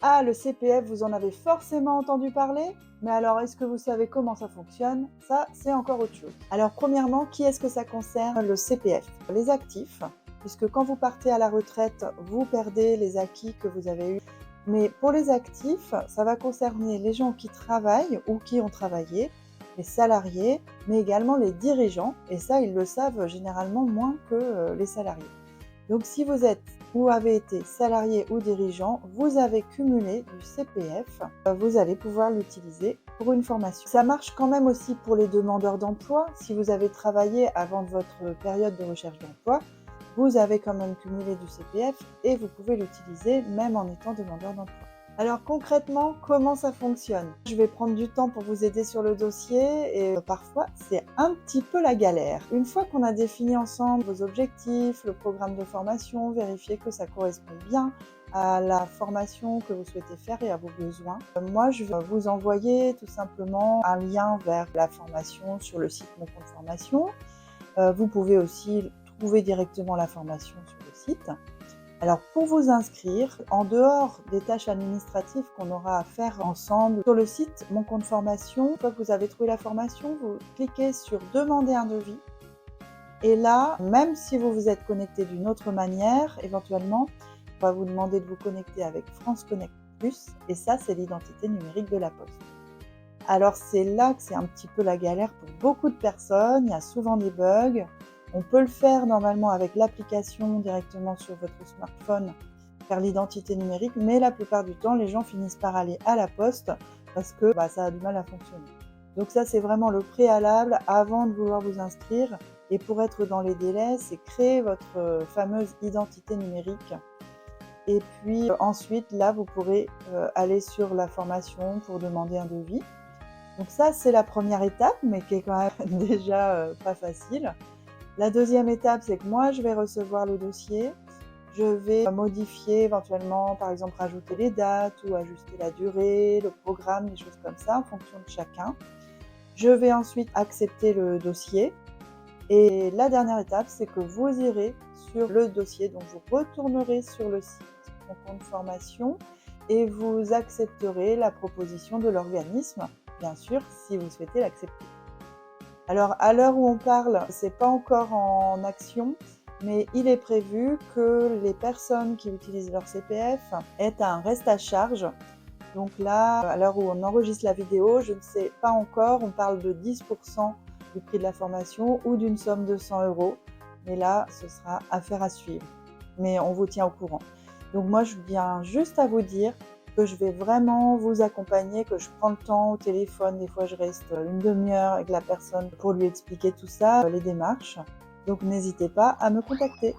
Ah, le CPF, vous en avez forcément entendu parler? Mais alors, est-ce que vous savez comment ça fonctionne? Ça, c'est encore autre chose. Alors, premièrement, qui est-ce que ça concerne le CPF? Les actifs, puisque quand vous partez à la retraite, vous perdez les acquis que vous avez eus. Mais pour les actifs, ça va concerner les gens qui travaillent ou qui ont travaillé, les salariés, mais également les dirigeants. Et ça, ils le savent généralement moins que les salariés. Donc si vous êtes ou avez été salarié ou dirigeant, vous avez cumulé du CPF, vous allez pouvoir l'utiliser pour une formation. Ça marche quand même aussi pour les demandeurs d'emploi. Si vous avez travaillé avant votre période de recherche d'emploi, vous avez quand même cumulé du CPF et vous pouvez l'utiliser même en étant demandeur d'emploi. Alors concrètement, comment ça fonctionne? Je vais prendre du temps pour vous aider sur le dossier et parfois c'est un petit peu la galère. Une fois qu'on a défini ensemble vos objectifs, le programme de formation, vérifier que ça correspond bien à la formation que vous souhaitez faire et à vos besoins. Moi, je vais vous envoyer tout simplement un lien vers la formation sur le site Mon Compte Formation. Vous pouvez aussi trouver directement la formation sur le site. Alors pour vous inscrire, en dehors des tâches administratives qu'on aura à faire ensemble, sur le site Mon Compte Formation, une fois que vous avez trouvé la formation, vous cliquez sur Demander un devis. Et là, même si vous vous êtes connecté d'une autre manière, éventuellement, on va vous demander de vous connecter avec France Connect Plus, et ça, c'est l'identité numérique de la Poste. Alors c'est là que c'est un petit peu la galère pour beaucoup de personnes, il y a souvent des bugs. On peut le faire normalement avec l'application directement sur votre smartphone, faire l'identité numérique, mais la plupart du temps, les gens finissent par aller à la poste parce que ça a du mal à fonctionner. Donc ça, c'est vraiment le préalable avant de vouloir vous inscrire. Et pour être dans les délais, c'est créer votre fameuse identité numérique. Et puis ensuite, là, vous pourrez aller sur la formation pour demander un devis. Donc ça, c'est la première étape, mais qui est quand même déjà pas facile. La deuxième étape, c'est que moi, je vais recevoir le dossier. Je vais modifier éventuellement, par exemple, rajouter les dates ou ajuster la durée, le programme, des choses comme ça, en fonction de chacun. Je vais ensuite accepter le dossier. Et la dernière étape, c'est que vous irez sur le dossier, donc vous retournerez sur le site Mon Compte Formation et vous accepterez la proposition de l'organisme, bien sûr, si vous souhaitez l'accepter. Alors, à l'heure où on parle, c'est pas encore en action, mais il est prévu que les personnes qui utilisent leur CPF aient un reste à charge. Donc là, à l'heure où on enregistre la vidéo, je ne sais pas encore, on parle de 10% du prix de la formation ou d'une somme de 100 €. Mais là, ce sera affaire à suivre. Mais on vous tient au courant. Donc moi, je viens juste à vous dire que je vais vraiment vous accompagner, que je prends le temps au téléphone. Des fois, je reste une demi-heure avec la personne pour lui expliquer tout ça, les démarches. Donc n'hésitez pas à me contacter.